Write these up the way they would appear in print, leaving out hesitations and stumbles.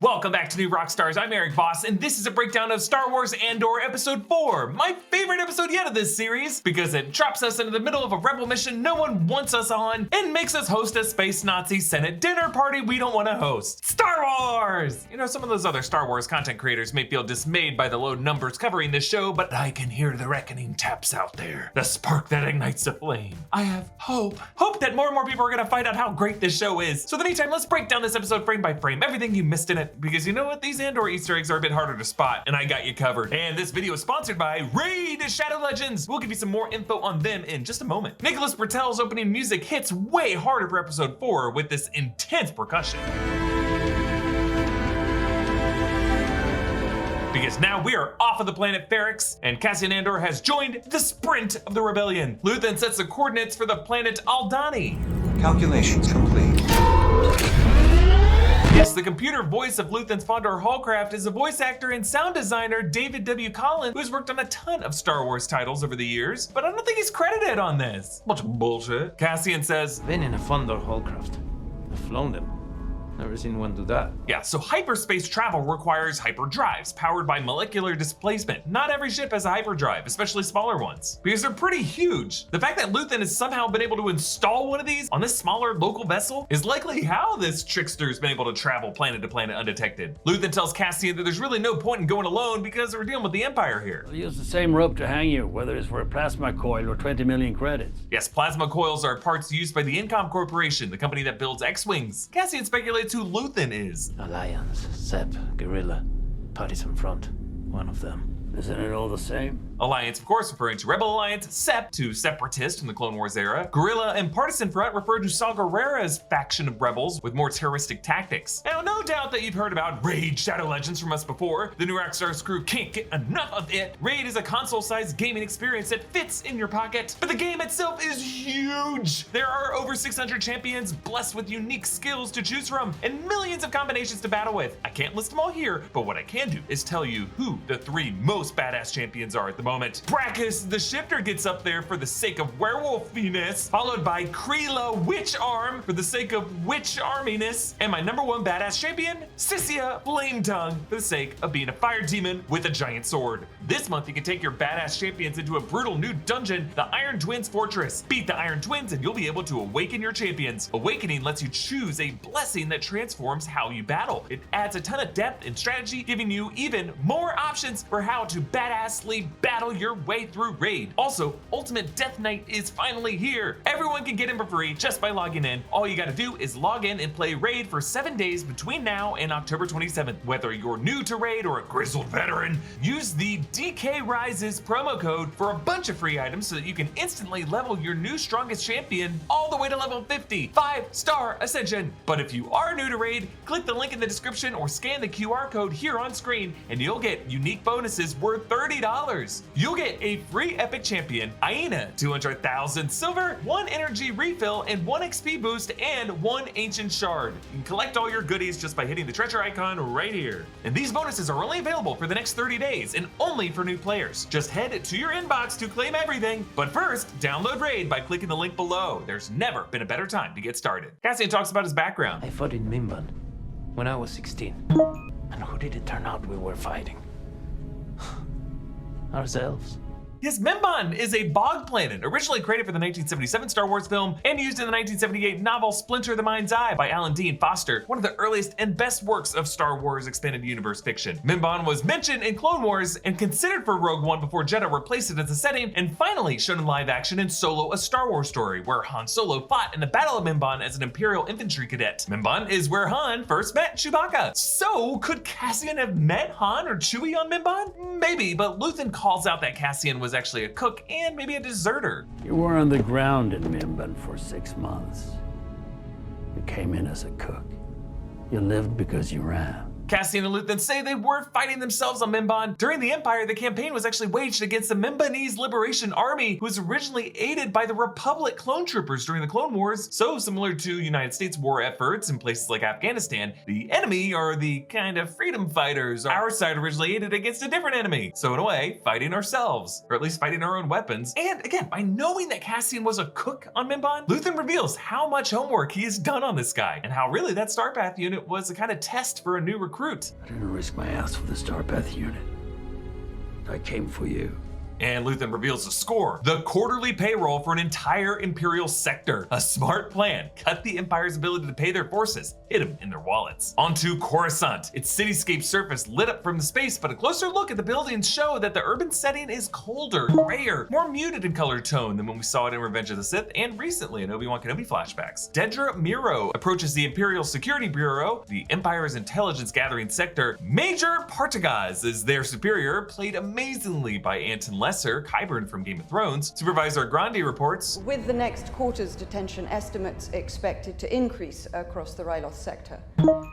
Welcome back to New Rockstars. I'm Erik Voss, and this is a breakdown of Star Wars Andor Episode 4, my favorite episode yet of this series, because it drops us into the middle of a rebel mission no one wants us on, and makes us host a space Nazi Senate dinner party we don't want to host. Star Wars! You know, some of those other Star Wars content creators may feel dismayed by the low numbers covering this show, but I can hear the reckoning taps out there, the spark that ignites a flame. I have hope that more and more people are gonna find out how great this show is. So in the meantime, let's break down this episode frame by frame, everything you missed in it, because you know what? These Andor Easter eggs are a bit harder to spot, and I got you covered. And this video is sponsored by Raid Shadow Legends. We'll give you some more info on them in just a moment. Nicholas Bertel's opening music hits way harder for episode 4 with this intense percussion. Because now we are off of the planet Barrick, and Cassian Andor has joined the sprint of the rebellion. Luthen sets the coordinates for the planet Aldhani. Calculations complete. Yes, the computer voice of Luthen's Fondor Hallcraft is a voice actor and sound designer David W. Collins, who's worked on a ton of Star Wars titles over the years, but I don't think he's credited on this. Bunch of bullshit. Cassian says, Been in a Fondor Hallcraft. I've flown them. Never seen one do that. Yeah, so hyperspace travel requires hyperdrives powered by molecular displacement. Not every ship has a hyperdrive, especially smaller ones, because they're pretty huge. The fact that Luthen has somehow been able to install one of these on this smaller local vessel is likely how this trickster's been able to travel planet to planet undetected. Luthen tells Cassian that there's really no point in going alone because we're dealing with the Empire here. I'll use the same rope to hang you, whether it's for a plasma coil or 20 million credits. Yes, plasma coils are parts used by the Incom Corporation, the company that builds X-Wings. Cassian speculates who Luthen is. Alliance, Sep, Guerrilla, Partisan Front, one of them. Isn't it all the same? Alliance, of course, referring to Rebel Alliance, Sep to Separatist in the Clone Wars era. Guerrilla and Partisan Front refer to Saw Gerrera's faction of rebels with more terroristic tactics. Now, no doubt that you've heard about Raid Shadow Legends from us before. The new Rockstars crew can't get enough of it. Raid is a console-sized gaming experience that fits in your pocket, but the game itself is huge. There are over 600 champions blessed with unique skills to choose from and millions of combinations to battle with. I can't list them all here, but what I can do is tell you who the 3 most badass champions are at the moment. Brachus the Shifter gets up there for the sake of werewolfiness, followed by Kreela Witch Arm for the sake of witch arminess, and my #1 badass champion, Sissia Flame Tongue, for the sake of being a fire demon with a giant sword. This month you can take your badass champions into a brutal new dungeon, the Iron Twins Fortress. Beat the Iron Twins and you'll be able to awaken your champions. Awakening lets you choose a blessing that transforms how you battle. It adds a ton of depth and strategy, giving you even more options for how to badassly battle your way through Raid. Also, Ultimate Death Knight is finally here. Everyone can get in for free just by logging in. All you gotta do is log in and play Raid for 7 days between now and October 27th. Whether you're new to Raid or a grizzled veteran, use the DK Rises promo code for a bunch of free items so that you can instantly level your new strongest champion all the way to level 50. 5-star Ascension. But if you are new to Raid, click the link in the description or scan the QR code here on screen and you'll get unique bonuses worth $30. You'll get a free epic champion, Aina, 200,000 silver, 1 energy refill, and 1 XP boost, and 1 ancient shard. You can collect all your goodies just by hitting the treasure icon right here. And these bonuses are only available for the next 30 days and only for new players. Just head to your inbox to claim everything. But first, download Raid by clicking the link below. There's never been a better time to get started. Cassian talks about his background. I fought in Mimban when I was 16. And who did it turn out we were fighting? Ourselves. Yes, Mimban is a bog planet, originally created for the 1977 Star Wars film and used in the 1978 novel Splinter the Mind's Eye by Alan Dean Foster, one of the earliest and best works of Star Wars expanded universe fiction. Mimban was mentioned in Clone Wars and considered for Rogue One before Jedha replaced it as a setting, and finally shown in live action in Solo: A Star Wars Story, where Han Solo fought in the Battle of Mimban as an Imperial infantry cadet. Mimban is where Han first met Chewbacca. So could Cassian have met Han or Chewie on Mimban? Maybe, but Luthen calls out that Cassian was actually a cook and maybe a deserter. You were on the ground in Mimban for 6 months. You came in as a cook. You lived because you ran. Cassian and Luthen say they were fighting themselves on Mimban. During the Empire, the campaign was actually waged against the Mimbanese Liberation Army, who was originally aided by the Republic clone troopers during the Clone Wars. So similar to United States war efforts in places like Afghanistan, the enemy are the kind of freedom fighters. Our side originally aided against a different enemy. So in a way, fighting ourselves, or at least fighting our own weapons. And again, by knowing that Cassian was a cook on Mimban, Luthen reveals how much homework he has done on this guy, and how really that Starpath unit was a kind of test for a new recruit recruit. I didn't risk my ass for the Starpath unit. I came for you. And Luthen reveals the score: the quarterly payroll for an entire Imperial sector. A smart plan. Cut the Empire's ability to pay their forces. Hit them in their wallets. Onto Coruscant. Its cityscape surface lit up from the space, but a closer look at the buildings show that the urban setting is colder, grayer, more muted in color tone than when we saw it in Revenge of the Sith and recently in Obi-Wan Kenobi flashbacks. Dedra Miro approaches the Imperial Security Bureau, the Empire's intelligence gathering sector. Major Partagaz is their superior, played amazingly by Anton Lesser, Qyburn from Game of Thrones. Supervisor Grandi reports, with the next quarter's detention estimates expected to increase across the Ryloth sector.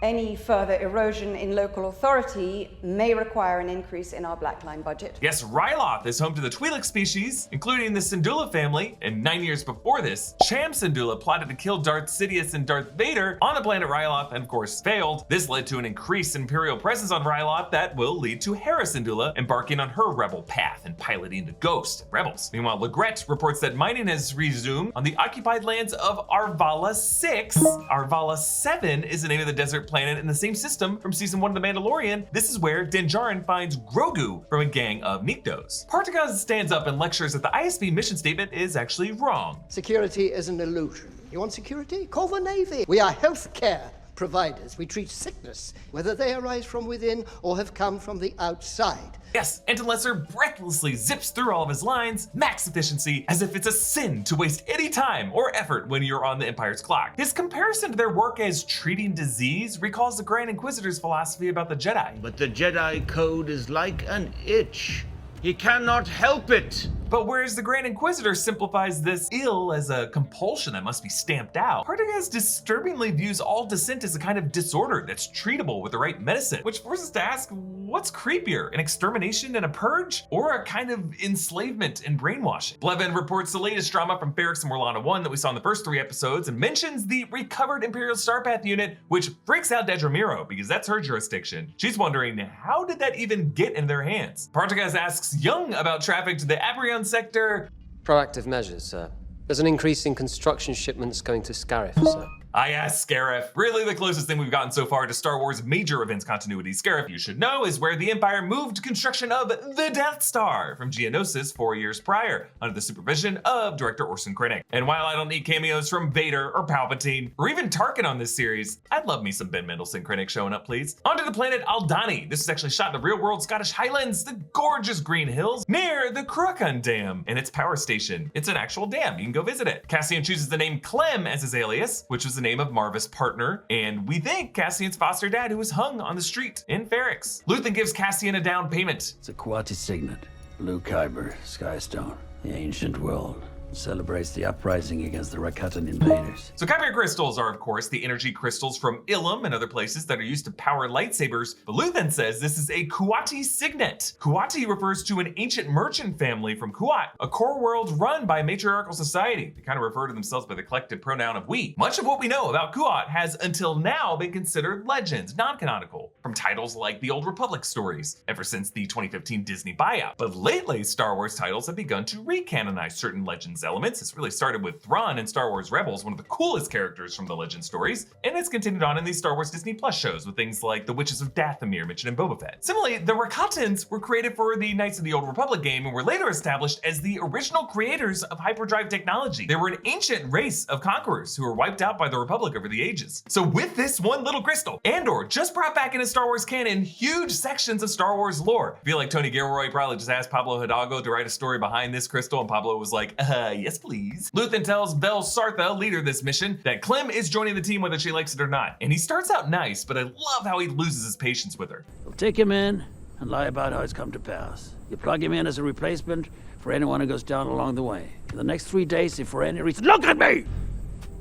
Any further erosion in local authority may require an increase in our Black Line budget. yes, Ryloth is home to the Twi'lek species, including the Syndulla family, and 9 years before this, Cham Syndulla plotted to kill Darth Sidious and Darth Vader on the planet Ryloth and of course failed. This led to an increased Imperial presence on Ryloth that will lead to Hera Syndulla embarking on her rebel path and piloting the Ghost rebels. Meanwhile, Legret reports that mining has resumed on the occupied lands of Arvala 6. Arvala 7 is the name of the desert planet in the same system from season 1 of The Mandalorian. This is where Din Djarin finds Grogu from a gang of Niktos. Partagaz stands up and lectures that the ISB mission statement is actually wrong. Security is an illusion. You want security? Call the Navy. We are healthcare providers. We treat sickness, whether they arise from within or have come from the outside. Yes, Anton Lesser breathlessly zips through all of his lines, max efficiency, as if it's a sin to waste any time or effort when you're on the Empire's clock. His comparison to their work as treating disease recalls the Grand Inquisitor's philosophy about the Jedi. But the Jedi Code is like an itch. He cannot help it. But whereas the Grand Inquisitor simplifies this ill as a compulsion that must be stamped out, Partagaz disturbingly views all dissent as a kind of disorder that's treatable with the right medicine, which forces us to ask, what's creepier, an extermination and a purge, or a kind of enslavement and brainwashing? Blevin reports the latest drama from Ferrix and Morlana 1 that we saw in the first 3 episodes and mentions the recovered Imperial Starpath unit, which freaks out Dedra Miro because that's her jurisdiction. She's wondering, how did that even get in their hands? Partagaz asks Young about traffic to the Abrion sector. Proactive measures, sir. There's an increase in construction shipments going to Scarif, sir. Yes, Scarif. Really the closest thing we've gotten so far to Star Wars major events continuity. Scarif, you should know, is where the Empire moved construction of the Death Star from Geonosis 4 years prior, under the supervision of director Orson Krennic. And while I don't need cameos from Vader or Palpatine, or even Tarkin on this series, I'd love me some Ben Mendelsohn Krennic showing up, please. Onto the planet Aldhani. This is actually shot in the real-world Scottish Highlands, the gorgeous green hills, near the Coruscant Dam and its power station. It's an actual dam, you can go visit it. Cassian chooses the name Clem as his alias, which was the name of Marva's partner, and we think Cassian's foster dad who was hung on the street in Ferrix. Luthen gives Cassian a down payment. It's a Kuati signet. Blue Kyber, Skystone, the ancient world. Celebrates the uprising against the Rakatan invaders. So Kyber crystals are, of course, the energy crystals from Ilum and other places that are used to power lightsabers, but Luthen says this is a Kuati signet. Kuati refers to an ancient merchant family from Kuat, a core world run by a matriarchal society. They kind of refer to themselves by the collective pronoun of we. Much of what we know about Kuat has until now been considered legends, non-canonical, from titles like the Old Republic stories, ever since the 2015 Disney buyout. But lately, Star Wars titles have begun to recanonize certain legends elements. It's really started with Thrawn in Star Wars Rebels, one of the coolest characters from the legend stories, and it's continued on in these Star Wars Disney Plus shows with things like the Witches of Dathomir mentioned in Boba Fett. Similarly, the Rakatans were created for the Knights of the Old Republic game and were later established as the original creators of hyperdrive technology. They were an ancient race of conquerors who were wiped out by the Republic over the ages. So with this one little crystal, Andor just brought back into Star Wars canon huge sections of Star Wars lore. I feel like Tony Gilroy probably just asked Pablo Hidalgo to write a story behind this crystal, and Pablo was like, yes please. Luthen tells Vel Sartha, leader of this mission, that Clem is joining the team whether she likes it or not. And he starts out nice, but I love how he loses his patience with her. You'll take him in and lie about how it's come to pass. You plug him in as a replacement for anyone who goes down along the way. In the next 3 days, if for any reason— Look at me!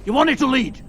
You wanted to lead.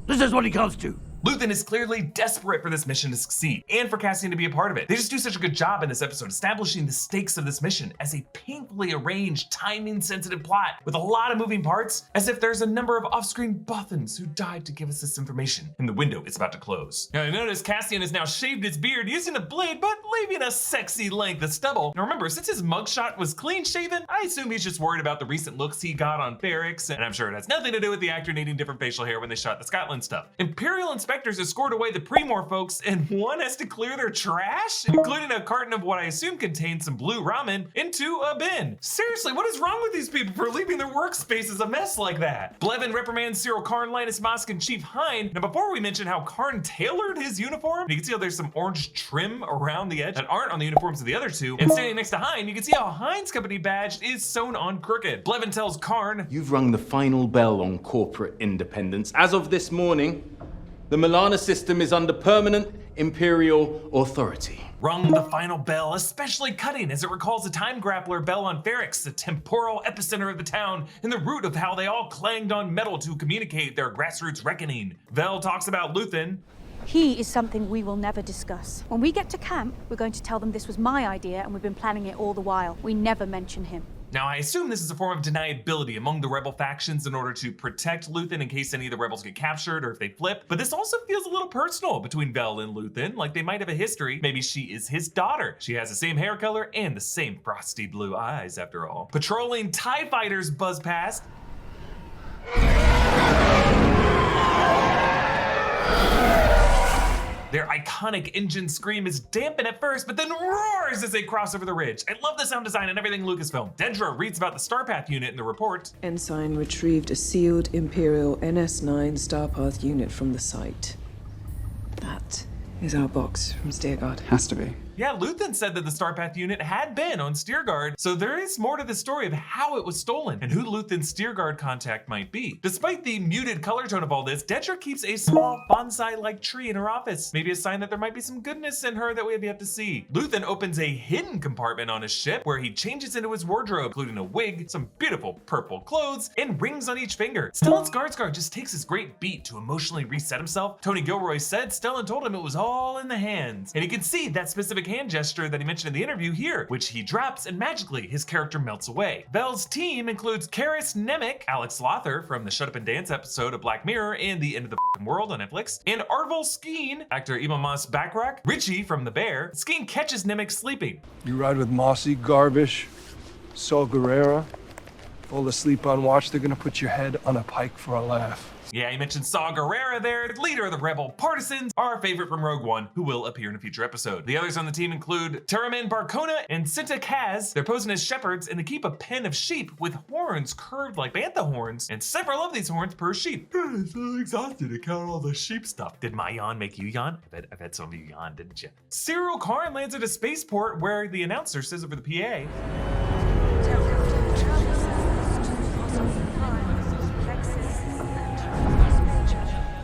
This is what he comes to. Luthen is clearly desperate for this mission to succeed and for Cassian to be a part of it. They just do such a good job in this episode establishing the stakes of this mission as a painfully arranged, timing-sensitive plot with a lot of moving parts, as if there's a number of off-screen Bothans who died to give us this information, and the window is about to close. Now, I notice Cassian has now shaved his beard using a blade, but leaving a sexy length of stubble. Now remember, since his mugshot was clean-shaven, I assume he's just worried about the recent looks he got on Ferrix, and I'm sure it has nothing to do with the actor needing different facial hair when they shot the Scotland stuff. Imperial Inspector inspectors escort away the Primor folks, and one has to clear their trash, including a carton of what I assume contains some blue ramen, into a bin. Seriously, what is wrong with these people for leaving their workspaces a mess like that? Blevin reprimands Cyril Karn, Linus Mosk, and Chief Hine. Now, before we mention how Karn tailored his uniform, you can see how there's some orange trim around the edge that aren't on the uniforms of the other two. And standing next to Hine, you can see how Hine's company badge is sewn on crooked. Blevin tells Karn, "You've rung the final bell on corporate independence. As of this morning, the Milana system is under permanent Imperial authority." Rung the final bell, especially cutting as it recalls the time grappler bell on Barracks, the temporal epicenter of the town, and the root of how they all clanged on metal to communicate their grassroots reckoning. Vel talks about Luthen. He is something we will never discuss. When we get to camp, we're going to tell them this was my idea and we've been planning it all the while. We never mention him. Now, I assume this is a form of deniability among the rebel factions in order to protect Luthen in case any of the rebels get captured or if they flip, but this also feels a little personal between Vel and Luthen, like they might have a history. Maybe she is his daughter. She has the same hair color and the same frosty blue eyes, after all. Patrolling TIE fighters buzz past. Their iconic engine scream is dampened at first, but then roars as they cross over the ridge. I love the sound design and everything Lucasfilm. Dedra reads about the Starpath unit in the report. Ensign retrieved a sealed Imperial NS9 Starpath unit from the site. That is our box from Steerguard. Has to be. Yeah, Luthen said that the Starpath unit had been on Steerguard, so there is more to the story of how it was stolen and who Luthen's Steerguard contact might be. Despite the muted color tone of all this, Dedra keeps a small bonsai-like tree in her office, maybe a sign that there might be some goodness in her that we have yet to see. Luthen opens a hidden compartment on his ship where he changes into his wardrobe, including a wig, some beautiful purple clothes, and rings on each finger. Stellan Skarsgård just takes his great beat to emotionally reset himself. Tony Gilroy said Stellan told him it was all in the hands, and he can see that specific hand gesture that he mentioned in the interview here, which he drops and magically his character melts away. Vel's team includes Karis Nemec, Alex Lothar from the Shut Up and Dance episode of Black Mirror and The End of the World on Netflix, and Arvel Skeen, actor Imam Moss Backrack, Richie from The Bear. Skeen catches Nemec sleeping. You ride with Mossy, Garvish, Saul Guerrera, fall asleep on watch, they're gonna put your head on a pike for a laugh. Yeah, he mentioned Saw Gerrera there, leader of the rebel partisans, our favorite from Rogue One, who will appear in a future episode. The others on the team include Teramin Barcona and Cinta Kaz. They're posing as shepherds, and they keep a pen of sheep with horns curved like bantha horns, and several of these horns per sheep. I'm so exhausted to count all the sheep stuff. Did my yawn make you yawn? I bet some of you yawned, didn't you? Cyril Karn lands at a spaceport where the announcer says over the PA,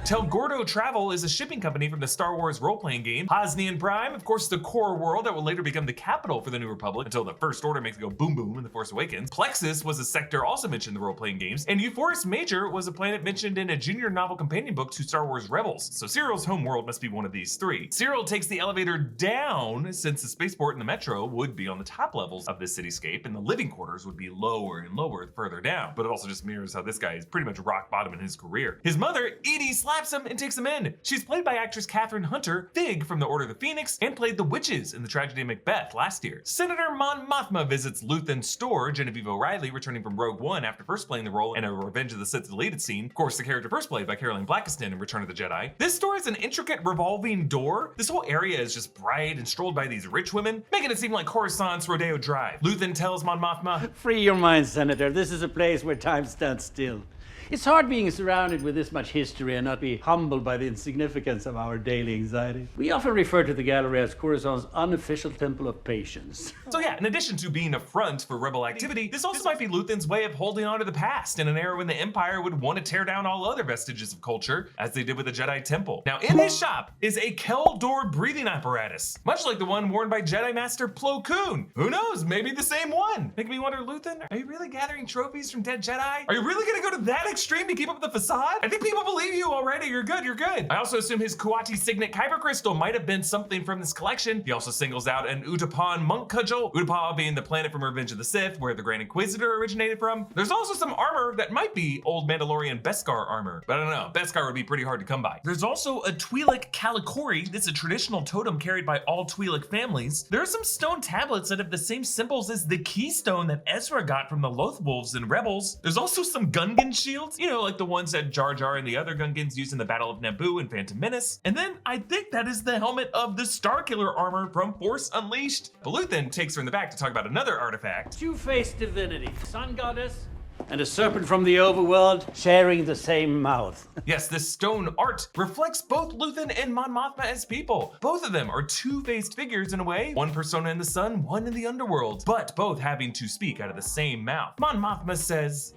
Tel Gordo Travel is a shipping company from the Star Wars role-playing game. Hosnian Prime, of course, the core world that will later become the capital for the New Republic until the First Order makes it go boom boom in The Force Awakens. Plexus was a sector also mentioned in the role-playing games, and Euphorus Major was a planet mentioned in a junior novel companion book to Star Wars Rebels. So Cyril's home world must be one of these three. Cyril takes the elevator down since the spaceport and the metro would be on the top levels of this cityscape, and the living quarters would be lower and lower further down. But it also just mirrors how this guy is pretty much rock bottom in his career. His mother, Edie, slaps him and takes him in. She's played by actress Catherine Hunter, Fig from the Order of the Phoenix, and played the witches in the tragedy of Macbeth last year. Senator Mon Mothma visits Luthen's store, Genevieve O'Reilly returning from Rogue One after first playing the role in a Revenge of the Sith deleted scene. Of course, the character first played by Caroline Blackiston in Return of the Jedi. This store is an intricate revolving door. This whole area is just bright and strolled by these rich women, making it seem like Coruscant's Rodeo Drive. Luthen tells Mon Mothma, Free your mind, Senator. This is a place where time stands still. It's hard being surrounded with this much history and not be humbled by the insignificance of our daily anxiety. We often refer to the gallery as Coruscant's unofficial temple of patience. So yeah, in addition to being a front for rebel activity, this also might be Luthen's way of holding on to the past in an era when the Empire would want to tear down all other vestiges of culture, as they did with the Jedi Temple. Now, in his shop is a Kel door breathing apparatus, much like the one worn by Jedi Master Plo Koon. Who knows, maybe the same one. Making me wonder, Luthen, are you really gathering trophies from dead Jedi? Are you really gonna go to that extreme to keep up the facade? I think people believe you already. You're good, you're good. I also assume his Kuati Signet Kyber Crystal might have been something from this collection. He also singles out an Utapan monk cudgel, Utapau being the planet from Revenge of the Sith, where the Grand Inquisitor originated from. There's also some armor that might be old Mandalorian Beskar armor, but I don't know, Beskar would be pretty hard to come by. There's also a Twi'lek Kalikori. This is a traditional totem carried by all Twi'lek families. There are some stone tablets that have the same symbols as the keystone that Ezra got from the Lothwolves in Rebels. There's also some Gungan shields shields, you know, like the ones that Jar Jar and the other Gungans used in the Battle of Naboo and Phantom Menace. And then I think that is the helmet of the Starkiller armor from Force Unleashed. But Luthen takes her in the back to talk about another artifact. Two-faced divinity, sun goddess, and a serpent from the overworld sharing the same mouth. Yes, this stone art reflects both Luthen and Mon Mothma as people. Both of them are two-faced figures in a way, one persona in the sun, one in the underworld, but both having to speak out of the same mouth. Mon Mothma says,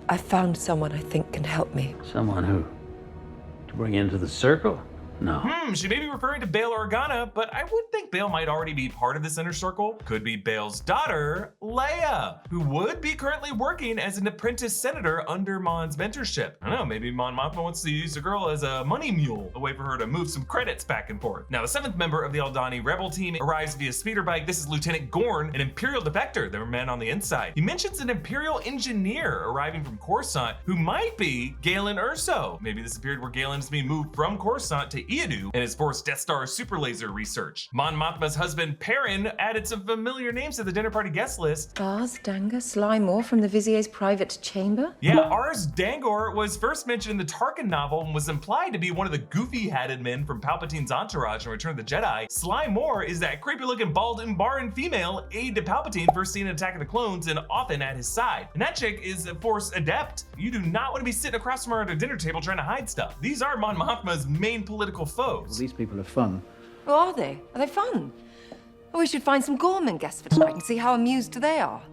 I found someone I think can help me. Someone who? To bring into the circle? No. She may be referring to Bail Organa, but I would think Bail might already be part of this inner circle. Could be Bail's daughter, Leia, who would be currently working as an apprentice senator under Mon's mentorship. I don't know, maybe Mon Mothma wants to use the girl as a money mule, a way for her to move some credits back and forth. Now, the 7th member of the Aldhani rebel team arrives via speeder bike. This is Lieutenant Gorn, an Imperial defector. There were men on the inside. He mentions an Imperial engineer arriving from Coruscant who might be Galen Erso. Maybe this appeared where Galen is being moved from Coruscant to Iadu in his Force Death Star super laser research. Mon Mothma's husband, Perrin, added some familiar names to the dinner party guest list. Ars Danga Slymore from the Vizier's private chamber? Yeah, Ars Dangor was first mentioned in the Tarkin novel and was implied to be one of the goofy-hatted men from Palpatine's entourage in Return of the Jedi. Slymore is that creepy-looking bald Umbaran female aide to Palpatine first seen in Attack of the Clones and often at his side. And that chick is a Force adept. You do not want to be sitting across from her at a dinner table trying to hide stuff. These are Mon Mothma's main political foes. Well, these people are fun. Oh, are they? Are they fun? Oh, we should find some Gorman guests for tonight and see how amused they are.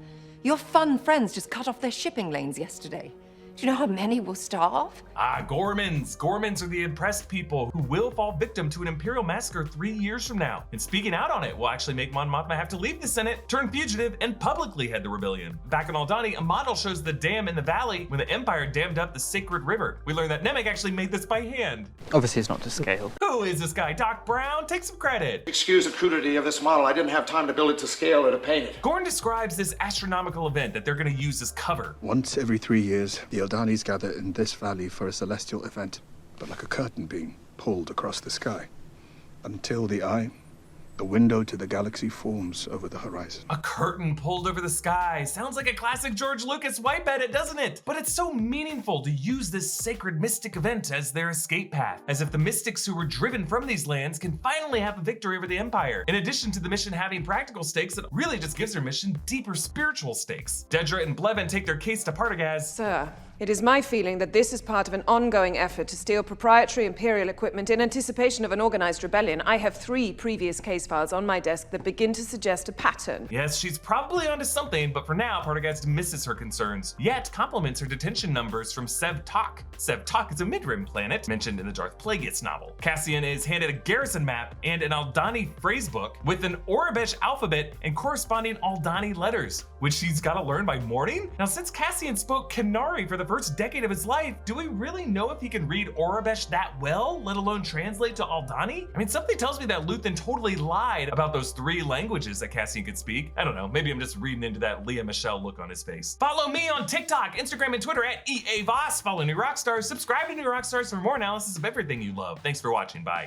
Your fun friends just cut off their shipping lanes yesterday. Do you know how many will starve? Gormans. Gormans are the oppressed people who will fall victim to an Imperial massacre 3 years from now. And speaking out on it will actually make Mon Mothma have to leave the Senate, turn fugitive, and publicly head the rebellion. Back in Aldhani, a model shows the dam in the valley when the Empire dammed up the sacred river. We learned that Nemec actually made this by hand. Obviously, it's not to scale. Who is this guy? Doc Brown? Take some credit. Excuse the crudity of this model. I didn't have time to build it to scale or to paint it. Gorn describes this astronomical event that they're going to use as cover. Once every 3 years, the Aldanis gather in this valley for a celestial event, but like a curtain being pulled across the sky, until the window to the galaxy forms over the horizon. A curtain pulled over the sky. Sounds like a classic George Lucas wipe edit, doesn't it? But it's so meaningful to use this sacred mystic event as their escape path, as if the mystics who were driven from these lands can finally have a victory over the Empire. In addition to the mission having practical stakes, it really just gives their mission deeper spiritual stakes. Dedra and Blevin take their case to Partagaz. Sir, it is my feeling that this is part of an ongoing effort to steal proprietary Imperial equipment in anticipation of an organized rebellion. I have 3 previous case files on my desk that begin to suggest a pattern. Yes, she's probably onto something, but for now, Partagaz dismisses her concerns, yet compliments her detention numbers from Sev Tak. Sev Tak is a mid-rim planet mentioned in the Darth Plagueis novel. Cassian is handed a garrison map and an Aldhani phrasebook with an Orabesh alphabet and corresponding Aldhani letters, which she's got to learn by morning? Now, since Cassian spoke Kenari for the first decade of his life, do we really know if he can read Orabesh that well, let alone translate to Aldhani? I mean, something tells me that Luthen totally lied about those 3 languages that Cassian could speak. I don't know, maybe I'm just reading into that Leah Michelle look on his face. Follow me on TikTok, Instagram, and Twitter at EA Voss. Follow New Rockstars, subscribe to New Rockstars for more analysis of everything you love. Thanks for watching, bye.